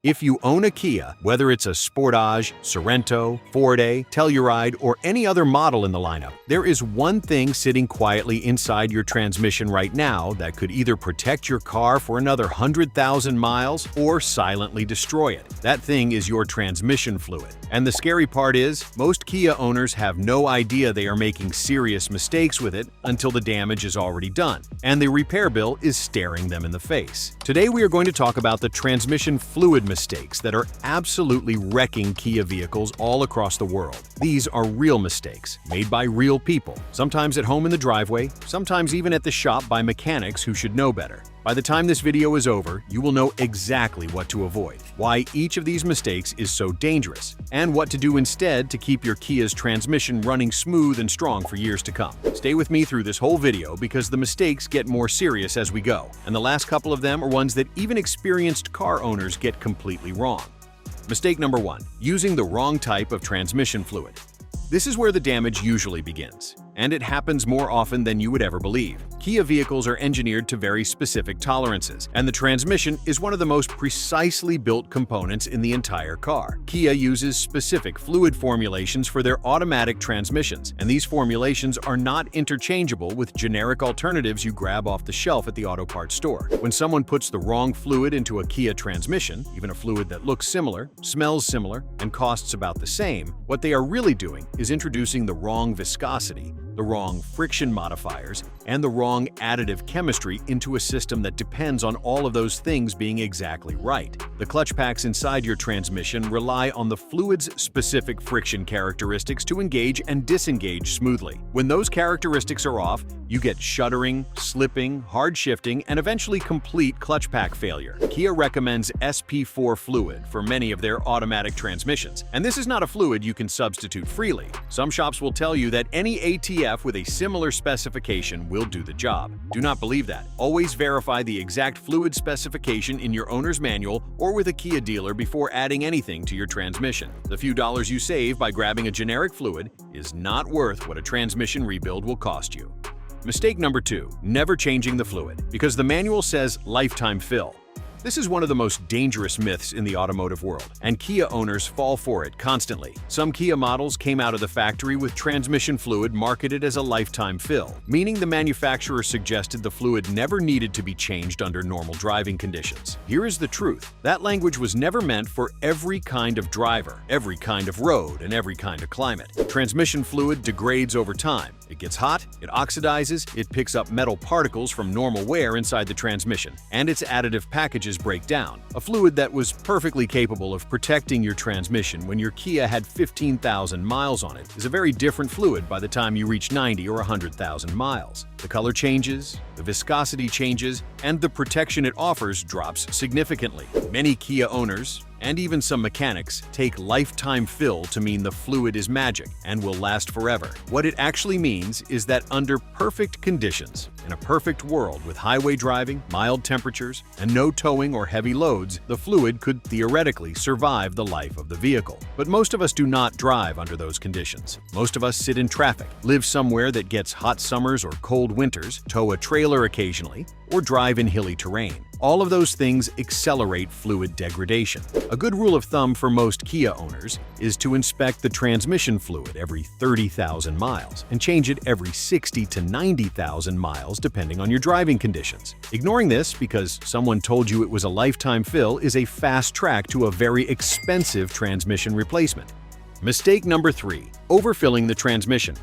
If you own a Kia, whether it's a Sportage, Sorento, Forte, Telluride, or any other model in the lineup, there is one thing sitting quietly inside your transmission right now that could either protect your car for another 100,000 miles or silently destroy it. That thing is your transmission fluid. And the scary part is, most Kia owners have no idea they are making serious mistakes with it until the damage is already done, and the repair bill is staring them in the face. Today we are going to talk about the transmission fluid mistakes that are absolutely wrecking Kia vehicles all across the world. These are real mistakes, made by real people, sometimes at home in the driveway, sometimes even at the shop by mechanics who should know better. By the time this video is over, you will know exactly what to avoid, why each of these mistakes is so dangerous, and what to do instead to keep your Kia's transmission running smooth and strong for years to come. Stay with me through this whole video because the mistakes get more serious as we go, and the last couple of them are ones that even experienced car owners get completely wrong. Mistake number 1. Using the wrong type of transmission fluid. This is where the damage usually begins, and it happens more often than you would ever believe. Kia vehicles are engineered to very specific tolerances, and the transmission is one of the most precisely built components in the entire car. Kia uses specific fluid formulations for their automatic transmissions, and these formulations are not interchangeable with generic alternatives you grab off the shelf at the auto parts store. When someone puts the wrong fluid into a Kia transmission, even a fluid that looks similar, smells similar, and costs about the same, what they are really doing is introducing the wrong viscosity, the wrong friction modifiers, and the wrong additive chemistry into a system that depends on all of those things being exactly right. The clutch packs inside your transmission rely on the fluid's specific friction characteristics to engage and disengage smoothly. When those characteristics are off, you get shuddering, slipping, hard shifting, and eventually complete clutch pack failure. Kia recommends SP4 fluid for many of their automatic transmissions, and this is not a fluid you can substitute freely. Some shops will tell you that any ATF with a similar specification will do the job. Do not believe that. Always verify the exact fluid specification in your owner's manual or with a Kia dealer before adding anything to your transmission. The few dollars you save by grabbing a generic fluid is not worth what a transmission rebuild will cost you. Mistake number 2. Never changing the fluid. Because the manual says lifetime fill. This is one of the most dangerous myths in the automotive world, and Kia owners fall for it constantly. Some Kia models came out of the factory with transmission fluid marketed as a lifetime fill, meaning the manufacturer suggested the fluid never needed to be changed under normal driving conditions. Here is the truth. That language was never meant for every kind of driver, every kind of road, and every kind of climate. Transmission fluid degrades over time. It gets hot, it oxidizes, it picks up metal particles from normal wear inside the transmission, and its additive packages break down. A fluid that was perfectly capable of protecting your transmission when your Kia had 15,000 miles on it is a very different fluid by the time you reach 90 or 100,000 miles. The color changes, the viscosity changes, and the protection it offers drops significantly. Many Kia owners, and even some mechanics, take lifetime fill to mean the fluid is magic and will last forever. What it actually means is that under perfect conditions, in a perfect world with highway driving, mild temperatures, and no towing or heavy loads, the fluid could theoretically survive the life of the vehicle. But most of us do not drive under those conditions. Most of us sit in traffic, live somewhere that gets hot summers or cold winters, tow a trailer occasionally, or drive in hilly terrain. All of those things accelerate fluid degradation. A good rule of thumb for most Kia owners is to inspect the transmission fluid every 30,000 miles and change it every 60 to 90,000 miles depending on your driving conditions. Ignoring this because someone told you it was a lifetime fill is a fast track to a very expensive transmission replacement. Mistake number 3. Overfilling the transmission.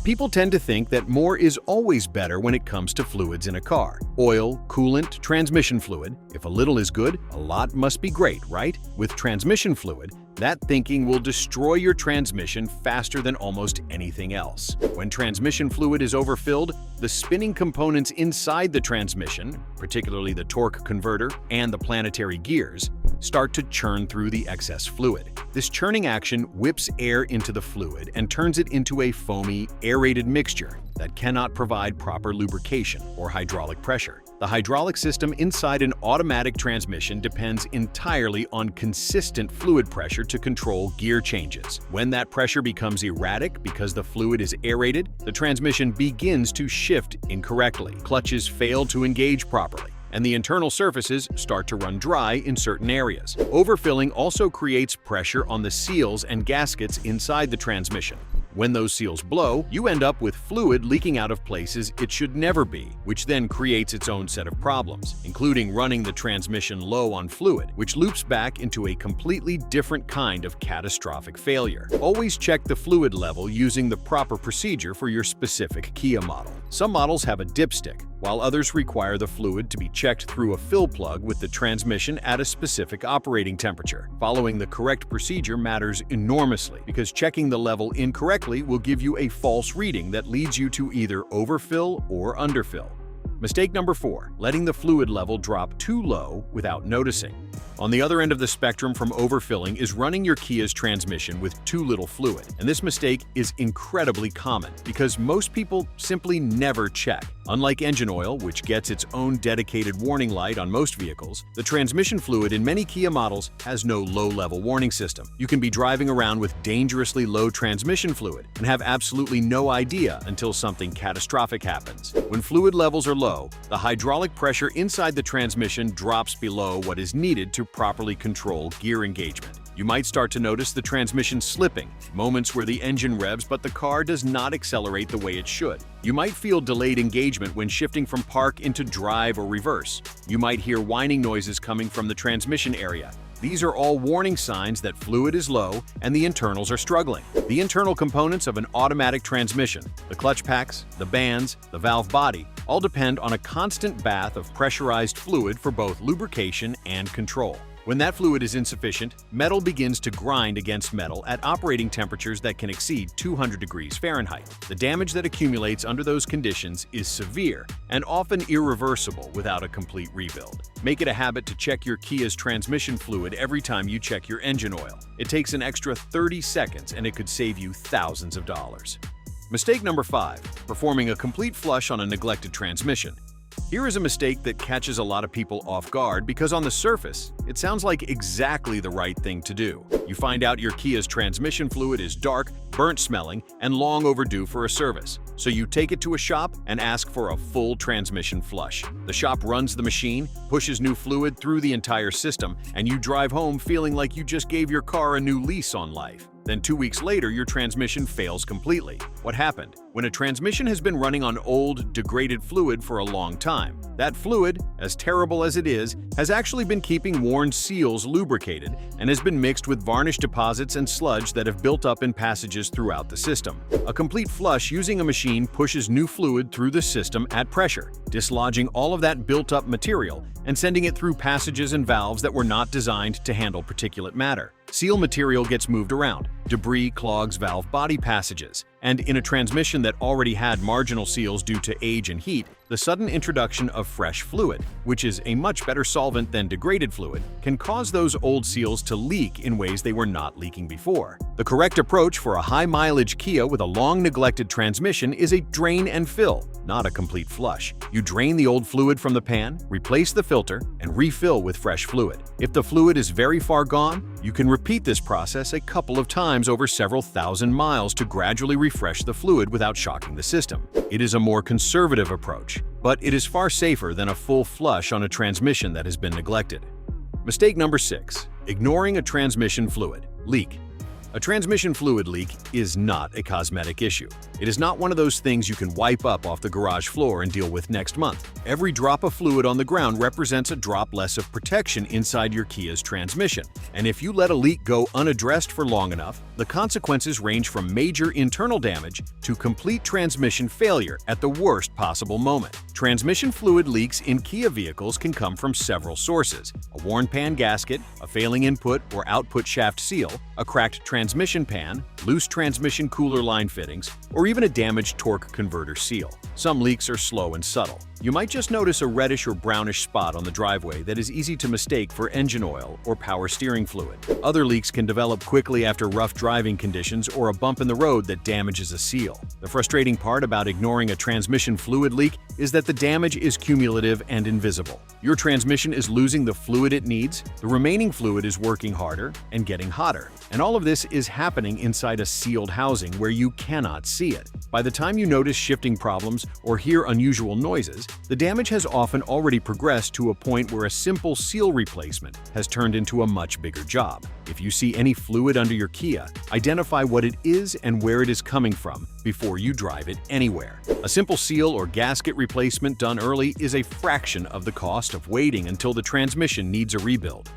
People tend to think that more is always better when it comes to fluids in a car. Oil, coolant, transmission fluid. If a little is good, a lot must be great, right? With transmission fluid, that thinking will destroy your transmission faster than almost anything else. When transmission fluid is overfilled, the spinning components inside the transmission, particularly the torque converter and the planetary gears, start to churn through the excess fluid. This churning action whips air into the fluid and turns it into a foamy, aerated mixture that cannot provide proper lubrication or hydraulic pressure. The hydraulic system inside an automatic transmission depends entirely on consistent fluid pressure to control gear changes. When that pressure becomes erratic because the fluid is aerated, the transmission begins to shift incorrectly. Clutches fail to engage properly. and the internal surfaces start to run dry in certain areas. Overfilling also creates pressure on the seals and gaskets inside the transmission. When those seals blow, you end up with fluid leaking out of places it should never be, which then creates its own set of problems, including running the transmission low on fluid, which loops back into a completely different kind of catastrophic failure. Always check the fluid level using the proper procedure for your specific Kia model. Some models have a dipstick, while others require the fluid to be checked through a fill plug with the transmission at a specific operating temperature. Following the correct procedure matters enormously because checking the level incorrectly will give you a false reading that leads you to either overfill or underfill. Mistake number 4, letting the fluid level drop too low without noticing. On the other end of the spectrum from overfilling is running your Kia's transmission with too little fluid, and this mistake is incredibly common because most people simply never check. Unlike engine oil, which gets its own dedicated warning light on most vehicles, the transmission fluid in many Kia models has no low-level warning system. You can be driving around with dangerously low transmission fluid and have absolutely no idea until something catastrophic happens. When fluid levels are low, the hydraulic pressure inside the transmission drops below what is needed to properly control gear engagement. You might start to notice the transmission slipping, moments where the engine revs but the car does not accelerate the way it should. You might feel delayed engagement when shifting from park into drive or reverse. You might hear whining noises coming from the transmission area. These are all warning signs that fluid is low and the internals are struggling. The internal components of an automatic transmission, the clutch packs, the bands, the valve body, all depend on a constant bath of pressurized fluid for both lubrication and control. When that fluid is insufficient, metal begins to grind against metal at operating temperatures that can exceed 200 degrees Fahrenheit. The damage that accumulates under those conditions is severe and often irreversible without a complete rebuild. Make it a habit to check your Kia's transmission fluid every time you check your engine oil. It takes an extra 30 seconds and it could save you thousands of dollars. Mistake number 5, performing a complete flush on a neglected transmission. Here is a mistake that catches a lot of people off guard because on the surface, it sounds like exactly the right thing to do. You find out your Kia's transmission fluid is dark, burnt-smelling, and long overdue for a service. So you take it to a shop and ask for a full transmission flush. The shop runs the machine, pushes new fluid through the entire system, and you drive home feeling like you just gave your car a new lease on life. Then 2 weeks later, your transmission fails completely. What happened? When a transmission has been running on old, degraded fluid for a long time, that fluid, as terrible as it is, has actually been keeping worn seals lubricated and has been mixed with varnish deposits and sludge that have built up in passages throughout the system. A complete flush using a machine pushes new fluid through the system at pressure, dislodging all of that built-up material and sending it through passages and valves that were not designed to handle particulate matter. Seal material gets moved around, debris clogs valve body passages, and in a transmission that already had marginal seals due to age and heat, the sudden introduction of fresh fluid, which is a much better solvent than degraded fluid, can cause those old seals to leak in ways they were not leaking before. The correct approach for a high-mileage Kia with a long-neglected transmission is a drain and fill, not a complete flush. You drain the old fluid from the pan, replace the filter, and refill with fresh fluid. If the fluid is very far gone, you can repeat this process a couple of times over several thousand miles to gradually refresh the fluid without shocking the system. It is a more conservative approach, but it is far safer than a full flush on a transmission that has been neglected. Mistake number 6. Ignoring a transmission fluid leak. A transmission fluid leak is not a cosmetic issue. It is not one of those things you can wipe up off the garage floor and deal with next month. Every drop of fluid on the ground represents a drop less of protection inside your Kia's transmission. And if you let a leak go unaddressed for long enough, the consequences range from major internal damage to complete transmission failure at the worst possible moment. Transmission fluid leaks in Kia vehicles can come from several sources: a worn pan gasket, a failing input or output shaft seal, a cracked transmission pan, loose transmission cooler line fittings, or even a damaged torque converter seal. Some leaks are slow and subtle. You might just notice a reddish or brownish spot on the driveway that is easy to mistake for engine oil or power steering fluid. Other leaks can develop quickly after rough driving conditions or a bump in the road that damages a seal. The frustrating part about ignoring a transmission fluid leak is that the damage is cumulative and invisible. Your transmission is losing the fluid it needs, the remaining fluid is working harder and getting hotter, and all of this is happening inside a sealed housing where you cannot see it. By the time you notice shifting problems or hear unusual noises, the damage has often already progressed to a point where a simple seal replacement has turned into a much bigger job. If you see any fluid under your Kia, identify what it is and where it is coming from before you drive it anywhere. A simple seal or gasket replacement done early is a fraction of the cost of waiting until the transmission needs a rebuild.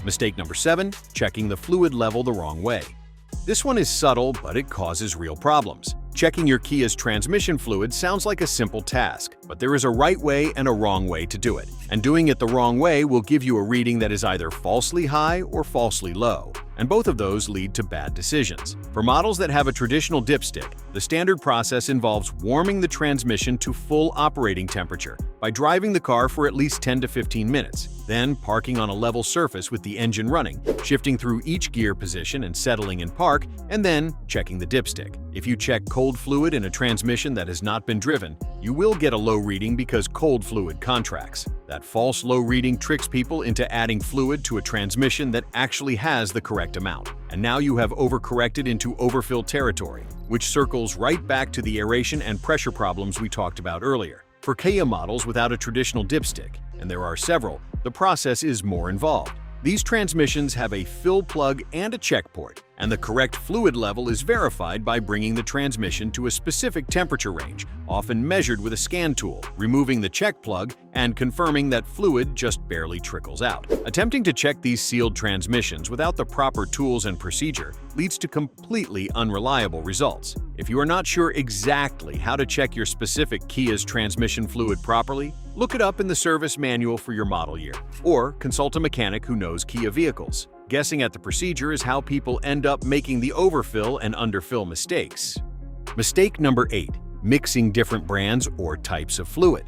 Mistake number 7, checking the fluid level the wrong way. This one is subtle, but it causes real problems. Checking your Kia's transmission fluid sounds like a simple task, but there is a right way and a wrong way to do it. And doing it the wrong way will give you a reading that is either falsely high or falsely low. And both of those lead to bad decisions. For models that have a traditional dipstick, the standard process involves warming the transmission to full operating temperature by driving the car for at least 10 to 15 minutes, then parking on a level surface with the engine running, shifting through each gear position and settling in park, and then checking the dipstick. If you check cold fluid in a transmission that has not been driven, you will get a low reading because cold fluid contracts. That false low reading tricks people into adding fluid to a transmission that actually has the correct amount. And now you have overcorrected into overfill territory, which circles right back to the aeration and pressure problems we talked about earlier. For Kia models without a traditional dipstick, and there are several, the process is more involved. These transmissions have a fill plug and a check port, and the correct fluid level is verified by bringing the transmission to a specific temperature range, often measured with a scan tool, removing the check plug, and confirming that fluid just barely trickles out. Attempting to check these sealed transmissions without the proper tools and procedure leads to completely unreliable results. If you are not sure exactly how to check your specific Kia's transmission fluid properly, look it up in the service manual for your model year, or consult a mechanic who knows Kia vehicles. Guessing at the procedure is how people end up making the overfill and underfill mistakes. Mistake number 8, mixing different brands or types of fluid.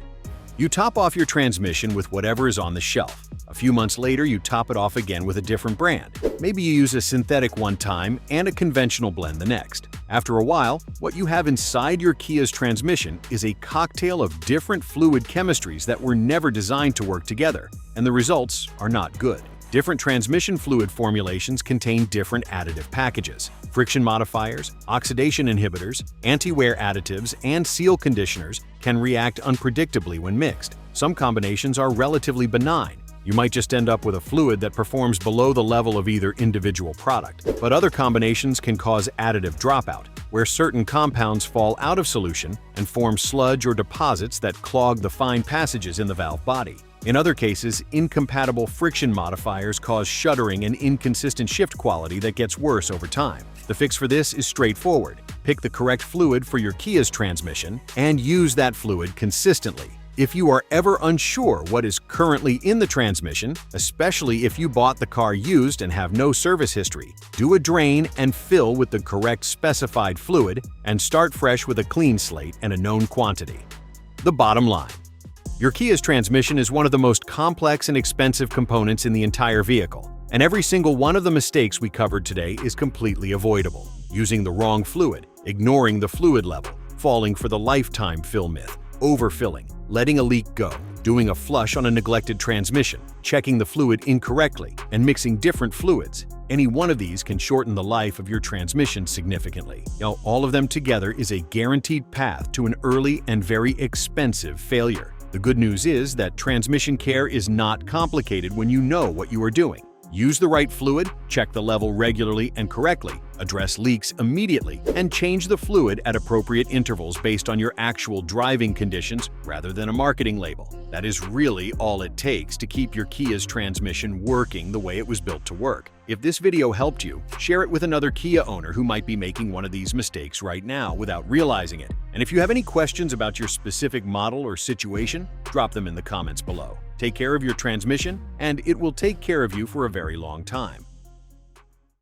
You top off your transmission with whatever is on the shelf. A few months later, you top it off again with a different brand. Maybe you use a synthetic one time and a conventional blend the next. After a while, what you have inside your Kia's transmission is a cocktail of different fluid chemistries that were never designed to work together, and the results are not good. Different transmission fluid formulations contain different additive packages. Friction modifiers, oxidation inhibitors, anti-wear additives, and seal conditioners can react unpredictably when mixed. Some combinations are relatively benign. You might just end up with a fluid that performs below the level of either individual product. But other combinations can cause additive dropout, where certain compounds fall out of solution and form sludge or deposits that clog the fine passages in the valve body. In other cases, incompatible friction modifiers cause shuddering and inconsistent shift quality that gets worse over time. The fix for this is straightforward. Pick the correct fluid for your Kia's transmission and use that fluid consistently. If you are ever unsure what is currently in the transmission, especially if you bought the car used and have no service history, do a drain and fill with the correct specified fluid and start fresh with a clean slate and a known quantity. The bottom line. Your Kia's transmission is one of the most complex and expensive components in the entire vehicle, and every single one of the mistakes we covered today is completely avoidable. Using the wrong fluid, ignoring the fluid level, falling for the lifetime fill myth, overfilling, letting a leak go, doing a flush on a neglected transmission, checking the fluid incorrectly, and mixing different fluids. Any one of these can shorten the life of your transmission significantly. Now, all of them together is a guaranteed path to an early and very expensive failure. The good news is that transmission care is not complicated when you know what you are doing. Use the right fluid, check the level regularly and correctly, address leaks immediately, and change the fluid at appropriate intervals based on your actual driving conditions rather than a marketing label. That is really all it takes to keep your Kia's transmission working the way it was built to work. If this video helped you, share it with another Kia owner who might be making one of these mistakes right now without realizing it. And if you have any questions about your specific model or situation, drop them in the comments below. Take care of your transmission, and it will take care of you for a very long time.